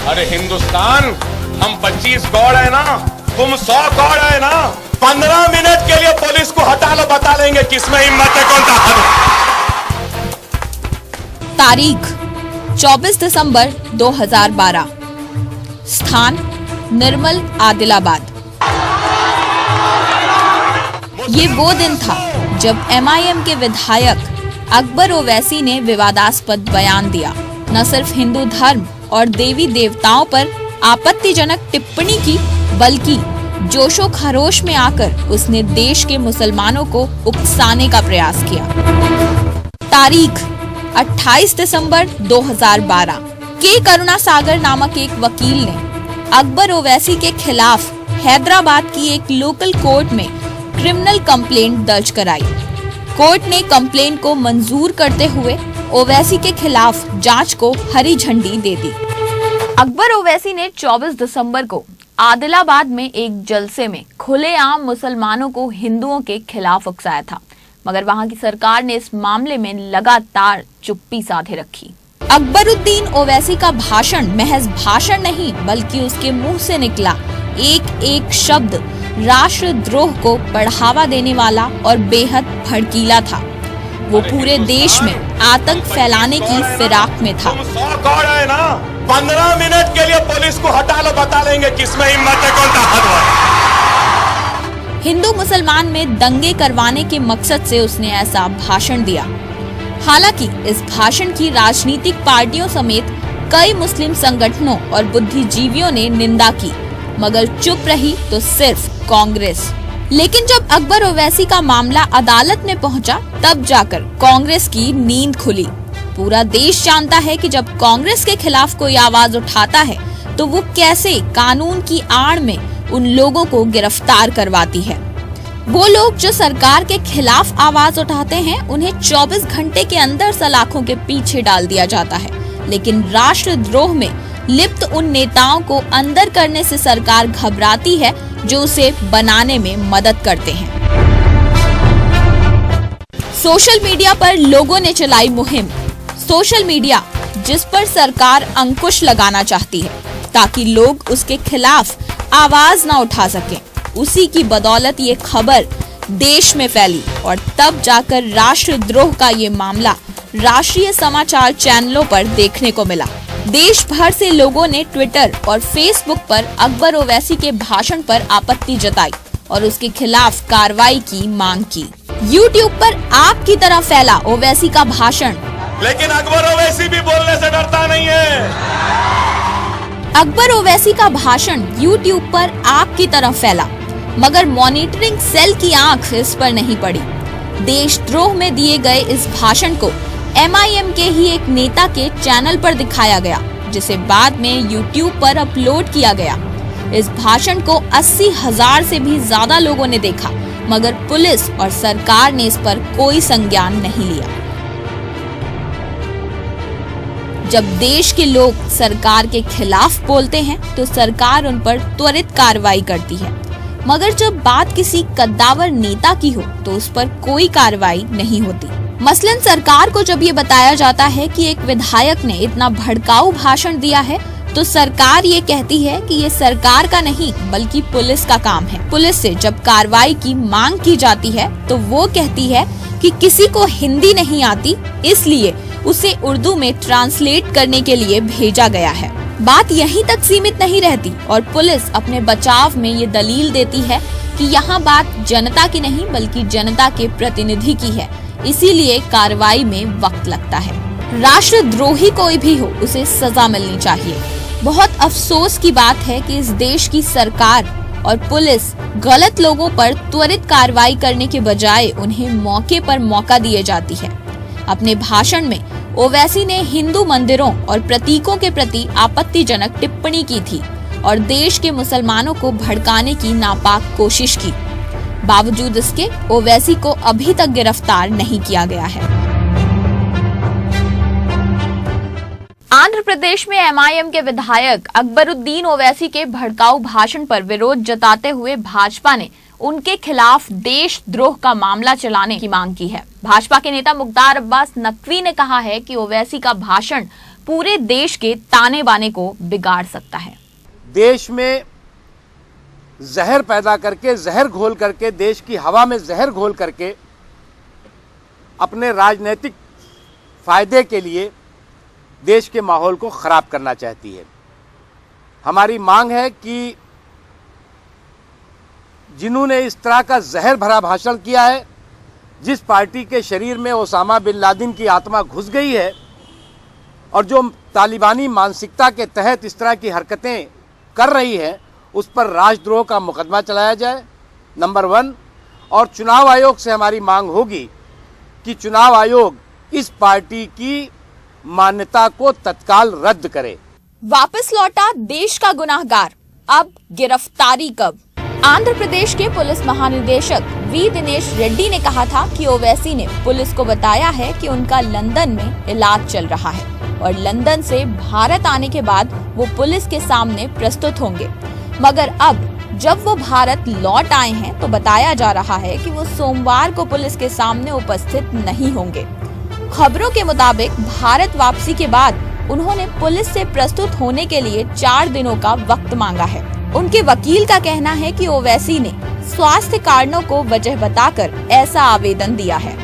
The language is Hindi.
अरे हिंदुस्तान, हम 25 गौड़ है ना, तुम 100 गौड़ है ना। 15 मिनट के लिए पुलिस को हटा लो, बता लेंगे किसमें हिम्मत है, कौन ताकत है। तारीख 24 दिसंबर 2012, स्थान निर्मल, आदिलाबाद। ये वो दिन था जब MIM के विधायक अकबर ओवैसी ने विवादास्पद बयान दिया। न सिर्फ हिंदू धर्म और देवी देवताओं पर आपत्तिजनक टिप्पणी की, बल्कि जोशो खरोश में आकर उसने देश के मुसलमानों को उकसाने का प्रयास किया। तारीख 28 दिसंबर 2012, के करुणासागर नामक एक वकील ने अकबर ओवैसी के खिलाफ हैदराबाद की एक लोकल कोर्ट में क्रिमिनल कंप्लेंट दर्ज कराई। कोर्ट ने कंप्लेंट को मंजूर करते हुए ओवैसी के खिलाफ जांच को हरी झंडी दे दी। अकबर ओवैसी ने 24 दिसंबर को आदिलाबाद में एक जलसे में खुलेआम मुसलमानों को हिंदुओं के खिलाफ उकसाया था, मगर वहां की सरकार ने इस मामले में लगातार चुप्पी साधे रखी। अकबरुद्दीन ओवैसी का भाषण महज भाषण नहीं, बल्कि उसके मुंह से निकला एक एक शब्द राष्ट्रद्रोह को बढ़ावा देने वाला और बेहद भड़कीला था। वो पूरे देश में आतंक फैलाने की फिराक में था। तुम 100 गौड़ है ना, 15 मिनट के लिए पुलिस को हटा लो, बता लेंगे किसमें हिम्मत है, कौन ताकत है। हिंदू मुसलमान में दंगे करवाने के मकसद से उसने ऐसा भाषण दिया। हालांकि इस भाषण की राजनीतिक पार्टियों समेत कई मुस्लिम संगठनों और बुद्धिजीवियों ने निंदा की, मगर चुप रही तो सिर्फ कांग्रेस। लेकिन जब अकबर ओवैसी का मामला अदालत में पहुंचा, तब जाकर कांग्रेस की नींद खुली। पूरा देश जानता है कि जब कांग्रेस के खिलाफ कोई आवाज उठाता है तो वो कैसे कानून की आड़ में उन लोगों को गिरफ्तार करवाती है। वो लोग जो सरकार के खिलाफ आवाज उठाते हैं, उन्हें 24 घंटे के अंदर सलाखों के पीछे डाल दिया जाता है। लेकिन राष्ट्रद्रोह में लिप्त उन नेताओं को अंदर करने से सरकार घबराती है, जो उसे बनाने में मदद करते हैं। सोशल मीडिया पर लोगों ने चलाई मुहिम। सोशल मीडिया जिस पर सरकार अंकुश लगाना चाहती है, ताकि लोग उसके खिलाफ आवाज ना उठा सकें, उसी की बदौलत ये खबर देश में फैली और तब जाकर राष्ट्रद्रोह का ये मामला राष्ट्रीय समाचार चैनलों पर देखने को मिला। देश भर से लोगों ने ट्विटर और फेसबुक पर अकबर ओवैसी के भाषण पर आपत्ति जताई और उसके खिलाफ कार्रवाई की मांग की। यूट्यूब पर आग की तरह फैला ओवैसी का भाषण, लेकिन अकबर ओवैसी भी बोलने से डरता नहीं है। अकबर ओवैसी का भाषण यूट्यूब पर आग की तरह फैला, मगर मॉनिटरिंग सेल की आंख इस पर नहीं पड़ी। देशद्रोह में दिए गए इस भाषण को MIM के ही एक नेता के चैनल पर दिखाया गया, जिसे बाद में YouTube पर अपलोड किया गया। इस भाषण को 80,000 से भी ज्यादा लोगों ने देखा, मगर पुलिस और सरकार ने इस पर कोई संज्ञान नहीं लिया। जब देश के लोग सरकार के खिलाफ बोलते हैं तो सरकार उन पर त्वरित कार्रवाई करती है, मगर जब बात किसी कद्दावर नेता की हो तो उस पर कोई कार्रवाई नहीं होती। मसलन सरकार को जब ये बताया जाता है कि एक विधायक ने इतना भड़काऊ भाषण दिया है, तो सरकार ये कहती है कि ये सरकार का नहीं बल्कि पुलिस का काम है। पुलिस से जब कार्रवाई की मांग की जाती है तो वो कहती है कि किसी को हिंदी नहीं आती, इसलिए उसे उर्दू में ट्रांसलेट करने के लिए भेजा गया है। बात यहीं तक सीमित नहीं रहती और पुलिस अपने बचाव में ये दलील देती है कि यहाँ बात जनता की नहीं बल्कि जनता के प्रतिनिधि की है, इसीलिए कार्रवाई में वक्त लगता है। राष्ट्रद्रोही कोई भी हो, उसे सजा मिलनी चाहिए। बहुत अफसोस की बात है कि इस देश की सरकार और पुलिस गलत लोगों पर त्वरित कार्रवाई करने के बजाय उन्हें मौके पर मौका दिए जाती है। अपने भाषण में ओवैसी ने हिंदू मंदिरों और प्रतीकों के प्रति आपत्तिजनक टिप्पणी की थी और देश के मुसलमानों को भड़काने की नापाक कोशिश की। बावजूद इसके ओवैसी को अभी तक गिरफ्तार नहीं किया गया है। आंध्र प्रदेश में MIM के विधायक अकबरुद्दीन ओवैसी के भड़काऊ भाषण पर विरोध जताते हुए भाजपा ने उनके खिलाफ देशद्रोह का मामला चलाने की मांग की है। भाजपा के नेता मुख्तार अब्बास नकवी ने कहा है कि ओवैसी का भाषण पूरे देश के ताने बाने को बिगाड़ सकता है। देश में जहर पैदा करके, जहर घोल करके, देश की हवा में जहर घोल करके अपने राजनीतिक फायदे के लिए देश के माहौल को खराब करना चाहती है। हमारी मांग है कि जिन्होंने इस तरह का जहर भरा भाषण किया है, जिस पार्टी के शरीर में ओसामा बिन लादेन की आत्मा घुस गई है और जो तालिबानी मानसिकता के तहत इस तरह की हरकतें कर रही है, उस पर राजद्रोह का मुकदमा चलाया जाए, नंबर 1। और चुनाव आयोग से हमारी मांग होगी कि चुनाव आयोग इस पार्टी की मान्यता को तत्काल रद्द करे। वापस लौटा देश का गुनाहगार, अब गिरफ्तारी कब? आंध्र प्रदेश के पुलिस महानिदेशक वी दिनेश रेड्डी ने कहा था कि ओवैसी ने पुलिस को बताया है कि उनका लंदन में इलाज चल रहा है और लंदन से भारत आने के बाद वो पुलिस के सामने प्रस्तुत होंगे। मगर अब जब वो भारत लौट आए हैं तो बताया जा रहा है कि वो सोमवार को पुलिस के सामने उपस्थित नहीं होंगे। खबरों के मुताबिक भारत वापसी के बाद उन्होंने पुलिस से प्रस्तुत होने के लिए 4 दिनों का वक्त मांगा है। उनके वकील का कहना है कि ओवैसी ने स्वास्थ्य कारणों को वजह बताकर ऐसा आवेदन दिया है।